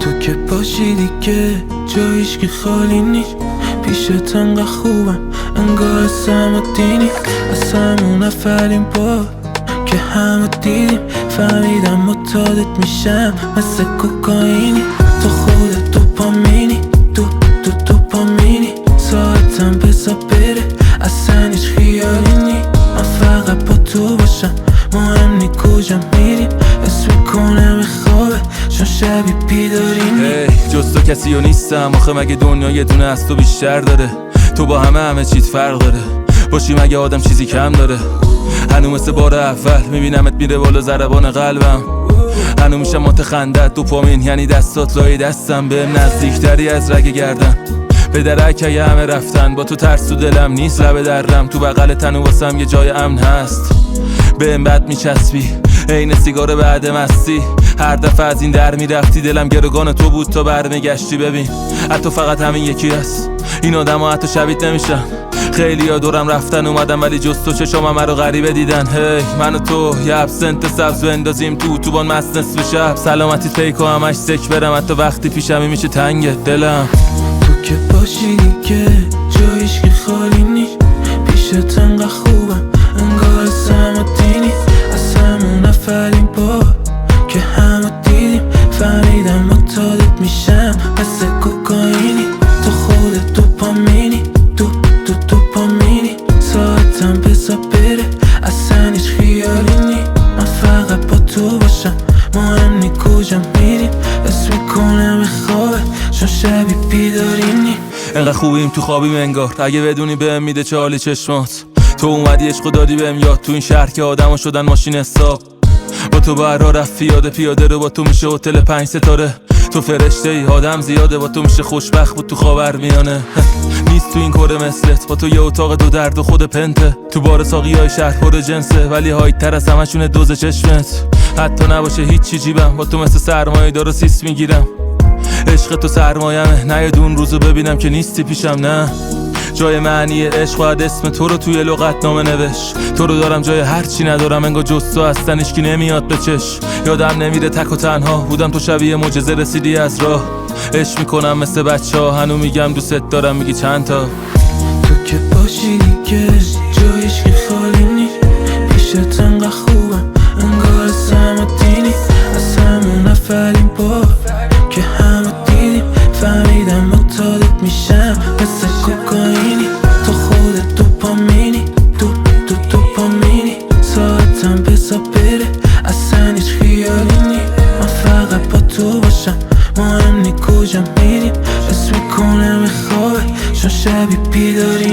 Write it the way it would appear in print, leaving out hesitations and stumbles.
تو که باشی دیگه جا هیچکی خالی نیست، پیشت انقدر خوبم انگار سم و دینی. از همون اولین بار که همه دیدیم فهمیدم متعادت میشم مثل کوکائینی. تو خودت دوپامینی، دوپامینی، ساعتم بزا بره اصلا هیچ خیالی نی. من فقط با تو باشم مهم نی کجا میریم، حس میکنم خوابه چون شبی بیداری نی. جز تو کسی و نیستم آخه مگه دنیا یه دونه از تو بیشتر داره؟ تو با همه چیز فرق داره، باشی مگه آدم چیزی کم داره؟ هنو مثل بار اول میبینمت میره بالا ضربان قلبم، هنو میشم متخندت دوپامین یعنی دستات لای دستم، بهم نزدیکتری از رگ گردن. به درک اگه همه رفتن با تو ترس تو دلم نیست، لبه درم تو بغل تنو واسم یه جای امن هست. بهم بد میچسبی عین سیگار بعد مستی، هر دفعه از این در میرفتی دلم گروگان تو بود تا برمیگشتی. ببین حتی فقط همین یکی هست، این آدم ها حتی شبیت نمیشن. خیلی ها دورم رفتن اومدم ولی جز تو چشام همه رو غریبه دیدن. من و تو یه ابسنت سبز بندازیم تو اتوبان مست نصف شب، سلامتی فیک و همش سک برم حتی وقتی پیشمی میشه تنگت دلم. تو که باشی دیگه جا هیچکی خالی نیست، پیشت انقدر خوبم انگار سم و دینی. از همون اولین بار که همه دیدیم فهمیدم متعادت میشم مثل کوکائینی. تو خودت دوپامینی، دوپامینی، ساعتم بزا بره اصلا هیچ خیالی نی. من فقط با تو باشم مهم نی کجا میریم، حس میکنم خوابه چون شبی بیداری نی. انقدر خوبیم تو خوابیم انگار، اگه بدونی بهم میده چالی چشمات. تو اومدی عشق دادی بهم یاد، تو این شهر که آدمو شدن ماشین حساب. با تو بر راه رفت پیاده رو، با تو میشه هتل 5 ستاره. تو فرشته ای آدم زیاده، با تو میشه خوشبخت بود تو خاورمیانه. نیست تو این کره مثلت، با تو یه اتاق دو درد و خود پنته. تو بار ساقیای شهر پر جنسه ولی هایت تر از همشونه دوز چشمت. حتی نباشه هیچی جیبم، با تو مثل سرمایه دارو سیس میگیرم. عشق تو سرمایمه، نه یه دون روزو ببینم که نیستی پیشم. نه جای معنی عشق باید اسم تو رو توی لغتنامه نوشت. تو رو دارم جای هرچی ندارم انگار جز تو هستن هیچکی نمیاد به چش. یادم نمیره تک و تنها بودم تو شبیه معجزه رسیدی از راه. عشق میکنم مثل بچه ها هنو میگم دوست دارم میگی چند تا. تو که باشی دیگه جا هیچکی خالی نیست، پیشت انقدر خوبم انگار سم و دینی. از همون اولین بار که همه دیدیم فهمیدم متعادت میشم مثل کوکائینی. تو خودت دوپامینی، دوپامینی، ساعتم بزا بره اصلا هیچ خیالی نی. من فقط با تو باشم مهم نی کجا میریم، حس میکنم خوابه چون شبی بیداری